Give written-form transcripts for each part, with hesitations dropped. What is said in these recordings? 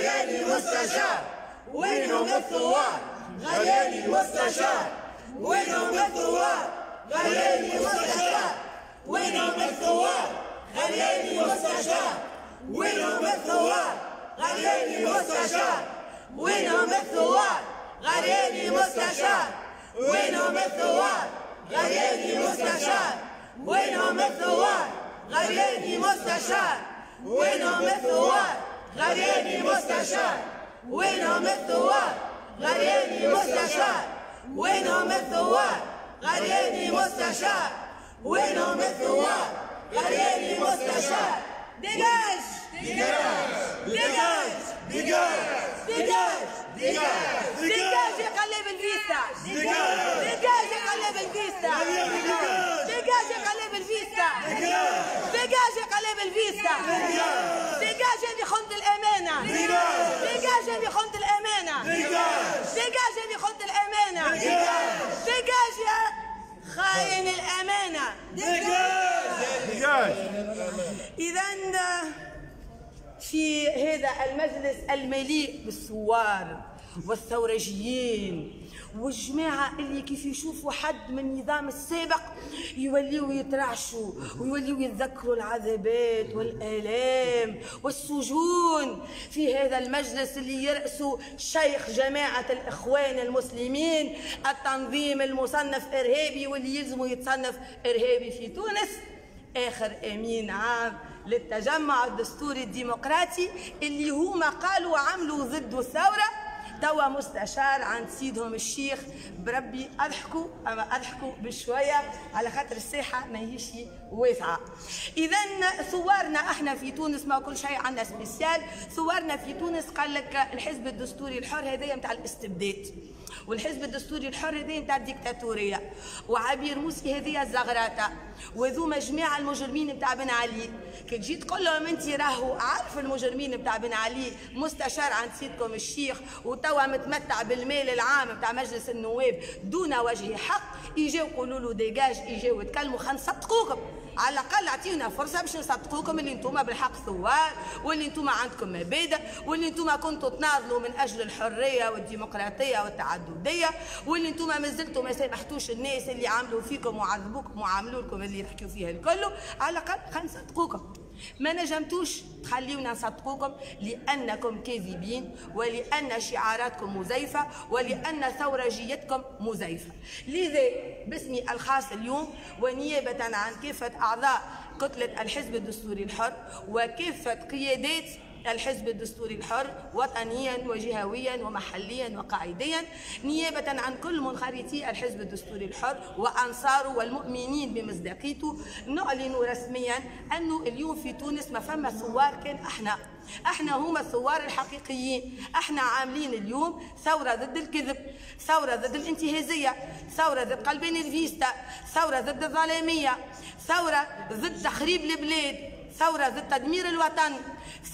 غلياني مستشار وينهم الثوار غلياني مستشار وينهم الثوار غلياني مستشار وينهم الثوار غلياني مستشار وينهم الثوار غلياني مستشار وينهم الثوار غلياني مستشار وينهم الثوار غلياني مستشار وينهم الثوار غلياني مستشار وينهم الثوار غلياني مستشار وينهم الثوار غلياني مستشار وينهم الثوار غلياني مستشار وينهم الثوار غلياني مستشار ديجاج ديجاج ديجاج ديجاج يقلب الفيستا ديجاج يقلب الفيستا ديجاج يقلب الفيستا ديجاج يقلب الفيستا ديجاج اللي خنت الامانه ديجاج اللي خنت الامانه ديجاج اللي خنت الامانه ديجاج يا خاين الامانه ديجاج. اذا في هذا المجلس المليء بالثوار والثورجيين والجماعة اللي كيف يشوفوا حد من النظام السابق يوليوا يترعشوا ويوليوا يتذكروا العذابات والآلام والسجون. في هذا المجلس اللي يرأسوا شيخ جماعة الإخوان المسلمين، التنظيم المصنف إرهابي واللي يلزموا يتصنف إرهابي في تونس، آخر أمين عام للتجمع الدستوري الديمقراطي اللي هما قالوا عملوا ضد الثورة، توا مستشار عند سيدهم الشيخ. بربي اضحكوا اما اضحكوا بشويه على خاطر الساحه ماهيش واسعه. اذا ثوارنا احنا في تونس ما كل شيء عندنا سبيسيال. ثوارنا في تونس قال لك الحزب الدستوري الحر هذايا نتاع الاستبداد، والحزب الدستوري الحر هذايا نتاع الديكتاتوريه، وعبير موسي هذيا الزغراته، وذوما جماعه المجرمين نتاع بن علي. كي تجي تقول لهم انت راهو عارف المجرمين نتاع بن علي مستشار عند سيدكم الشيخ وتوا متمتع بالمال العام نتاع مجلس النواب دون وجه حق، يجيو يقولوا له ديجاج، يجيو يتكلموا خلينا نصدقوكم، على الاقل اعطيونا فرصه باش نصدقوكم اللي انتم بالحق ثوار، واللي انتم عندكم مبادئ، واللي انتم كنتوا تناضلوا من اجل الحريه والديمقراطيه والتعدديه، واللي انتم ما زلتوا ما سامحتوش الناس اللي عملوا فيكم وعذبوكم وعملوا لكم اللي يحكوا فيها الكل. على الاقل خلينا نصدقوكم. ما نجمتوش تخليونا نصدقوكم لأنكم كاذبين، ولأن شعاراتكم مزيفة، ولأن ثورجيتكم مزيفة. لذا باسمي الخاص اليوم ونيابة عن كافة أعضاء كتلة الحزب الدستوري الحر وكافة قيادات الحزب الدستوري الحر وطنيا وجهويا ومحليا وقاعديا، نيابة عن كل منخرطي الحزب الدستوري الحر وأنصاره والمؤمنين بمصداقيته، نعلن رسميا أنه اليوم في تونس ما فما ثوار كان احنا هما الثوار الحقيقيين. احنا عاملين اليوم ثورة ضد الكذب، ثورة ضد الانتهازية، ثورة ضد قلبين الفيستا، ثورة ضد الظلامية، ثورة ضد تخريب البلاد، ثورة ضد تدمير الوطن،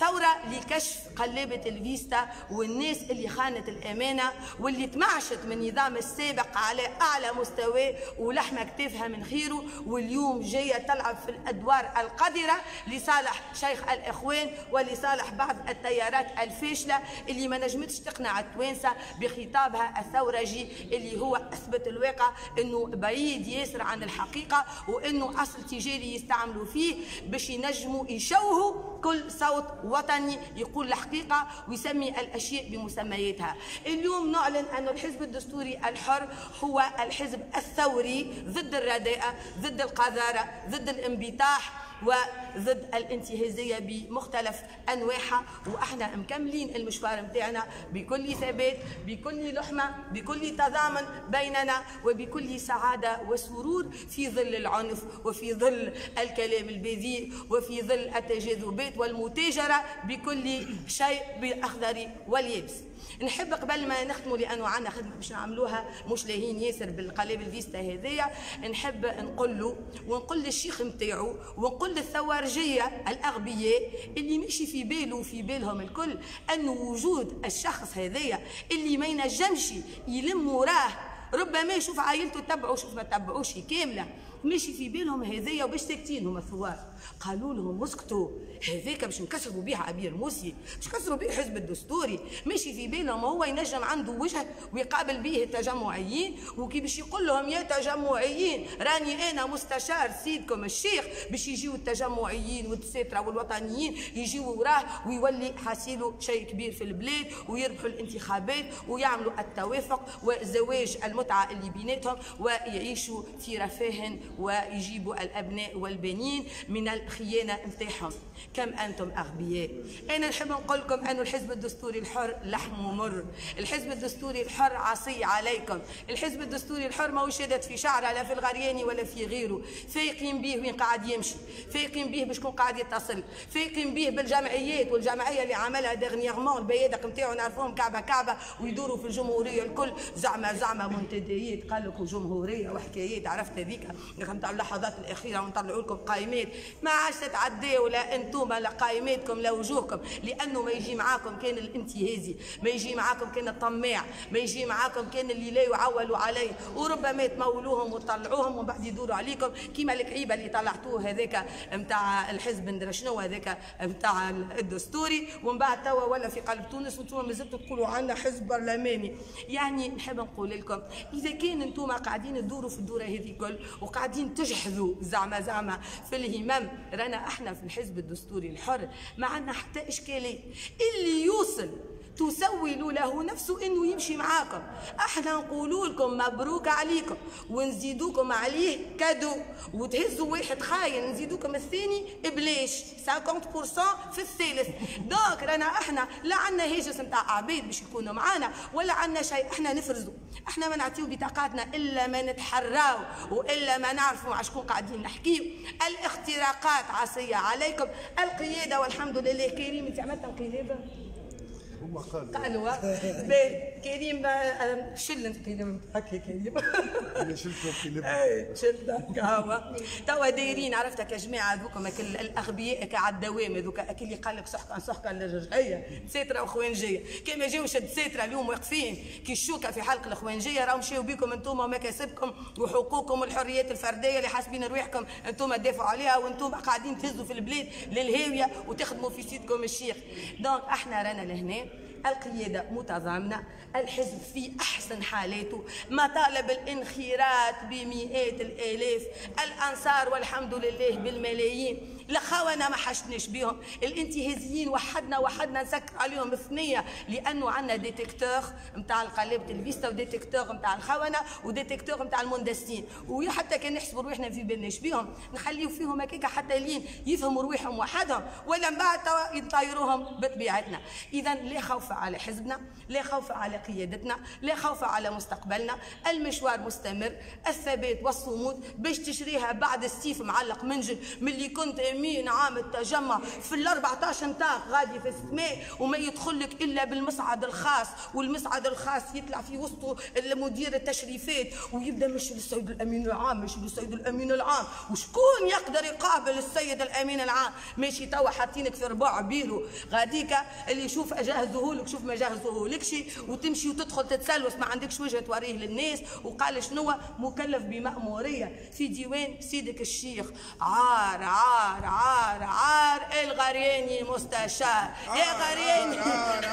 ثورة لكشف قلابة الفيستا والناس اللي خانت الأمانة واللي تمعشت من النظام السابق على أعلى مستوى ولحمة كتافها من خيره، واليوم جاية تلعب في الأدوار القذرة لصالح شيخ الإخوان ولصالح بعض التيارات الفاشلة اللي ما نجمتش تقنع التوانسة بخطابها الثورجي اللي هو أثبت الواقع أنه بعيد ياسر عن الحقيقة، وأنه أصل تجاري يستعملوا فيه باش ينجموا يشوهوا كل صوت وطني يقول الحقيقة ويسمي الأشياء بمسمياتها. اليوم نعلن أن الحزب الدستوري الحر هو الحزب الثوري ضد الرداءة، ضد القذارة، ضد الانبطاح وضد الانتهازية بمختلف أنواعها، وإحنا مكملين المشوار متاعنا بكل ثبات، بكل لحمة، بكل تضامن بيننا، وبكل سعادة وسرور في ظل العنف وفي ظل الكلام البذيء وفي ظل التجاذبات والمتاجرة بكل شيء بالأخضر واليابس. نحب قبل ما نختموا لانه عندنا خدمه باش نعملوها مش لاهين ياسر بالقلاب الفيستا هذيا، نحب نقول له ونقول للشيخ نتاعو ونقول للثوارجيه الاغبياء اللي ماشي في باله وفي بالهم الكل انه وجود الشخص هذايا اللي ما ينجمش يلم وراه، ربما يشوف عائلته تبعه شوف ما تبعوش كامله، ماشي في بالهم هذايا وباش ساكتين هما الثوار. قالوا لهم اسكتوا، هذاك باش نكسروا بيه عبير موسي، باش نكسروا بيه الحزب الدستوري. ماشي في بالهم هو ينجم عنده وجه ويقابل به التجمعيين، وكي باش يقول لهم يا تجمعيين راني انا مستشار سيدكم الشيخ، باش يجيو التجمعيين والدساتره والوطنيين يجيو وراه ويولي حاسيلو شيء كبير في البلاد، ويربحوا الانتخابات ويعملوا التوافق وزواج المتعه اللي بيناتهم ويعيشوا في رفاه ويجيبوا الابناء والبنين من الخيانه نتاعهم. كم انتم اغبياء. انا نحب نقول لكم انه الحزب الدستوري الحر لحمه مر، الحزب الدستوري الحر عصي عليكم، الحزب الدستوري الحر ما شادت في شعره لا في الغرياني ولا في غيره، فايقين به وين قاعد يمشي، فايقين به بشكون قاعد يتصل، فايقين به بالجمعيات والجمعيه اللي عملها دغنيغمون البيادق نتاعو نعرفوهم كعبه كعبه ويدوروا في الجمهوريه الكل زعما منتديات قال لكم جمهوريه وحكايات عرفت هذيك نتاع اللحظات الاخيره ونطلعوا لكم قائمات ما عادش تتعداو لا انتم لا قائماتكم لا وجوهكم، لانه ما يجي معاكم كان الانتهازي، ما يجي معاكم كان الطماع، ما يجي معاكم كان اللي لا يعولوا عليه، وربما تمولوهم وتطلعوهم ومن بعد يدوروا عليكم كيما الكعيبه اللي طلعتوه هذاك نتاع الحزب ندري شنو هذاك نتاع الدستوري، ومن بعد توا ولا في قلب تونس وانتم مازلتوا تقولوا عندنا حزب برلماني. يعني نحب نقول لكم اذا كان انتم قاعدين تدوروا في الدوره هذه الكل وقاعدين تجحدوا زعما في الهمم، رانا احنا في الحزب الدستوري الحر ما عندنا حتى اشكاليه، اللي يوصل تسولوا له نفسه انه يمشي معاكم، احنا نقولوا لكم مبروك عليكم ونزيدوكم عليه كادو، وتهزوا واحد خاين نزيدوكم الثاني بلاش 50% في الثالث. دونك رانا احنا لا عندنا هاجس نتاع عبيد باش يكونوا معانا ولا عندنا شيء، احنا نفرزوا، احنا ما نعطيو بطاقاتنا الا ما نتحراو والا ما نعرفوا مع شكون قاعدين نحكيو. الاختراقات عصيه عليكم، القياده والحمد لله كريم. انت عملت انقلاب هما قالوا كريم شل انت كريم هكا كريم انا شلت القلب شلت هوا توا دايرين عرفتك يا جماعه هذوكم الاغبياء كاع الدوام هذوك اكل اللي قال لك سحقا للرجعيه ساتره وخوانجيه كيما جاوش الساتره اليوم واقفين كي الشوكه في حلق الخوانجيه راهم مشاو بكم انتم ومكاسبكم وحقوقكم والحريات الفرديه اللي حاسبين رواحكم انتم تدافعوا عليها وانتم قاعدين تهزوا في البلاد للهاويه وتخدموا في سيدكم الشيخ. دونك احنا رانا لهنا القيادة متضامنة، الحزب في أحسن حالاته، مطالب الانخراط بمئات الآلاف، الأنصار والحمد لله بالملايين، الخونة ما حشناش بهم، الانتهازيين وحدنا نسكر عليهم الثنية لأنه عندنا ديتكتور نتاع القلابة الفيستا وديتكتور نتاع الخونة وديتكتور نتاع المندسين، وحتى كان نحسبوا روحنا في بالناش بهم نخليو فيهم هكاك حتى لين يفهموا روحهم وحدهم ولا من بعد يطيروهم بطبيعتنا. إذا لا خوف على حزبنا، لا خوف على قيادتنا، لا خوف على مستقبلنا، المشوار مستمر، الثبات والصمود باش تشريها بعد السيف معلق منجل ملي كنت امين عام التجمع في ال 14 نتاع غادي في السماء وما يدخل لك الا بالمصعد الخاص، والمصعد الخاص يطلع في وسطه مدير التشريفات ويبدا مش للسيد الامين العام، مش للسيد الامين العام، وشكون يقدر يقابل السيد الامين العام؟ ماشي توا حاطينك في ربع بيرو غاديكا اللي يشوف اجهزهولك شوف ما جهزوهولكش وتمشي وتدخل تتسلوس ما عندكش وجه توريه للناس، وقال شنو مكلف بمأمورية في ديوان سيدك الشيخ. عار عار عار عار الغرياني مستشار يا غرياني عار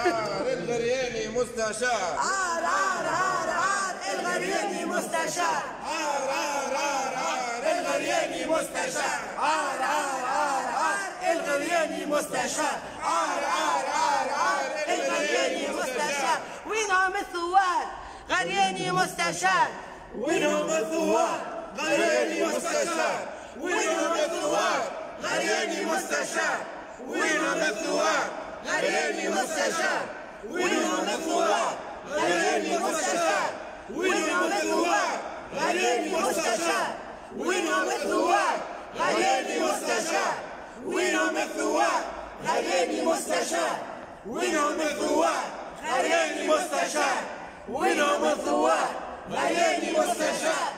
الغرياني مستشار عار عار عار عار الغرياني مستشار عار عار عار عار الغرياني مستشار عار عار عار عار الغرياني مستشار عار عار عار عار الغرياني مستشار. وينهم الثوار؟ غرياني مستشار. وينهم الثوار؟ غرياني مستشار. وينهم الثوار؟ غرياني مستشار. وينهم الثوار؟ غرياني مستشار. وينهم الثوار؟ غرياني مستشار. وينهم الثوار؟ غرياني مستشار. وينهم الثوار؟ غرياني مستشار. وينهم الثوار؟ غرياني مستشار. وينهم الثوار؟ غرياني مستشار. وينهم الثوار؟ غرياني مستشار.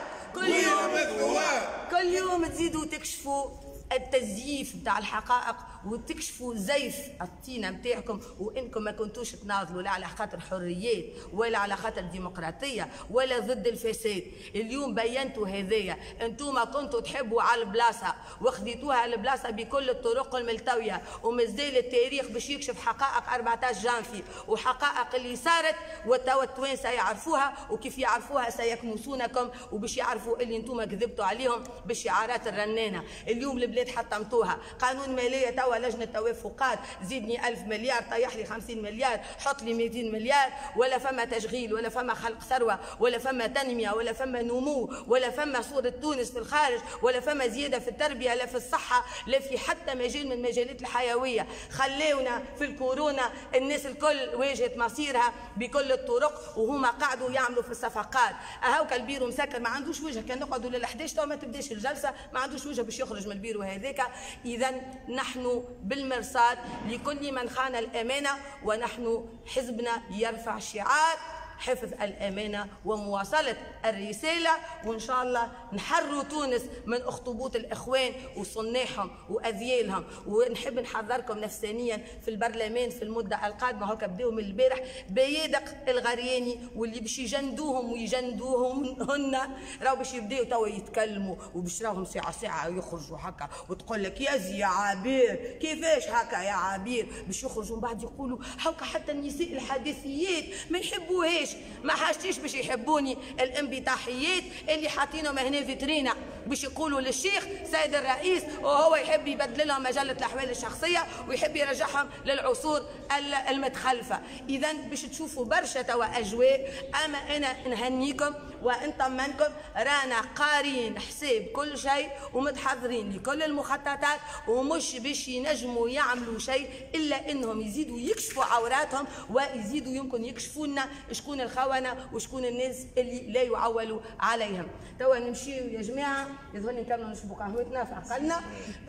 كل يوم تزيدوا تكشفوا التزييف نتاع الحقائق وتكشفوا زيف الطينه نتاعكم، وانكم ما كنتوش تناضلوا لا على خاطر حريات ولا على خاطر ديمقراطيه ولا ضد الفساد. اليوم بينتوا هذايا، انتم كنتوا تحبوا على البلاصه وخذيتوها البلاصه بكل الطرق الملتويه، ومازال التاريخ باش يكشف حقائق 14 جانفي وحقائق اللي صارت، وتوا التوانسه يعرفوها، وكيف يعرفوها سيكنسونكم وباش يعرفوا اللي انتم كذبتوا عليهم بالشعارات الرنانه. اليوم البلاد حطمتوها، قانون ماليه توا لجنه توافقات، زيدني 1000 مليار، طيح لي 50 مليار، حط لي 200 مليار، ولا فما تشغيل ولا فما خلق ثروه ولا فما تنميه ولا فما نمو ولا فما صوره تونس في الخارج ولا فما زياده في التربيه لا في الصحه لا في حتى مجال من المجالات الحيويه. خليونا في الكورونا الناس الكل واجهت مصيرها بكل الطرق وهما قعدوا يعملوا في الصفقات. اهو البيرو مسكر ما عندوش وجه، كان نقعدوا لل 11 تو ما تبداش الجلسه ما عندوش وجه باش يخرج من البيرو هذاك. اذا نحن بالمرصاد لكل من خان الامانه، ونحن حزبنا يرفع شعار حفظ الأمانة ومواصلة الرسالة، وإن شاء الله نحرروا تونس من أخطبوط الإخوان وصناحهم وأذيالهم. ونحب نحذركم نفسانيا في البرلمان في المدة القادمة، هكا بداوا من البارح بيادق الغرياني واللي باش يجندوهم ويجندوهم هن راهو باش يبداوا توا يتكلموا وباش راهم ساعة ساعة يخرجوا هكا وتقول لك يا عبير كيفاش هكا يا عبير، باش يخرجوا من بعد يقولوا هكا حتى النساء الحديثيات ما يحبوهاش. ما حاجتيش باش يحبوني الانبطاحيات اللي حاطينهم هنا فيترينا باش يقولوا للشيخ سيد الرئيس وهو يحب يبدل لهم مجله الاحوال الشخصيه ويحب يرجعهم للعصور المتخلفه. اذا باش تشوفوا برشا توا اجواء، اما انا نهنيكم ونطمنكم رانا قارين حساب كل شيء ومتحضرين لكل المخططات، ومش باش ينجموا يعملوا شيء الا انهم يزيدوا يكشفوا عوراتهم ويزيدوا يمكن يكشفوا لنا شكون الخونه وشكون الناس اللي لا يعولوا عليهم. توا نمشيو يا جماعه، يظهر نكملوا نشربوا قهوتنا في عقلنا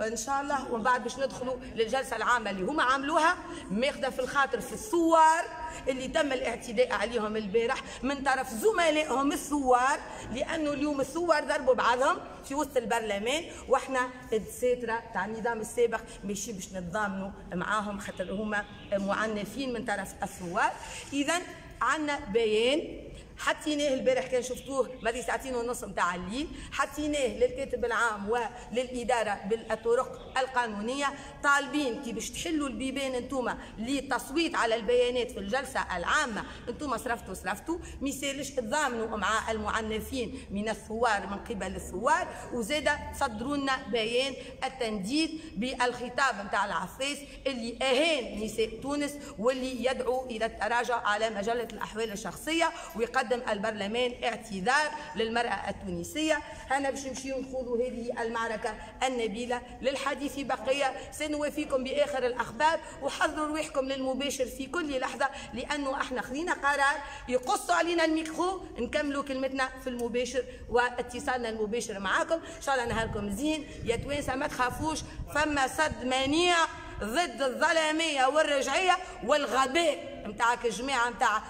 ان شاء الله، ومن بعد باش ندخلوا للجلسه العامه اللي هما عملوها ماخذه في الخاطر في الثوار اللي تم الاعتداء عليهم البارح من طرف زملائهم الثوار، لانه اليوم الثوار ضربوا بعضهم في وسط البرلمان، واحنا الدساتره تاع النظام السابق ماشي باش نتضامنوا معاهم خاطر هما معنفين من طرف الثوار. اذا عندنا بيان حطيناه البارح كان شفتوه ماضي ساعتين ونص نتاع الليل، حطيناه للكاتب العام وللاداره بالطرق القانونيه، طالبين كي باش تحلوا البيبان انتوما للتصويت على البيانات في الجلسه العامه، انتوما صرفتوا ما يسالش تضامنوا مع المعنفين من الثوار من قبل الثوار، وزاده تصدروا لنا بيان التنديد بالخطاب نتاع العفاس اللي اهان نساء تونس واللي يدعو الى التراجع على مجله الاحوال الشخصيه، ويقدم البرلمان اعتذار للمرأة التونسية. أنا باش نمشيو نخوضوا هذه المعركة النبيلة. للحديث بقية، سنوافيكم بآخر الأخبار، وحضروا رويحكم للمباشر في كل لحظة، لأنه احنا خذينا قرار يقصوا علينا الميكرو نكملوا كلمتنا في المباشر واتصالنا المباشر معاكم. إن شاء الله نهاركم زين يا توانسة، ما تخافوش، فما صد منيع ضد الظلامية والرجعية والغباء نتاعك الجماعه نتاع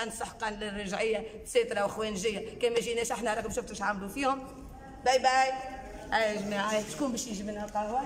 سحقا للرجعيه ساتره واخوانجيه، كان ما جيناش احنا راكم شفتوا اش عملوا فيهم. باي باي. يا جماعه شكون باش يجيب لنا القهوه؟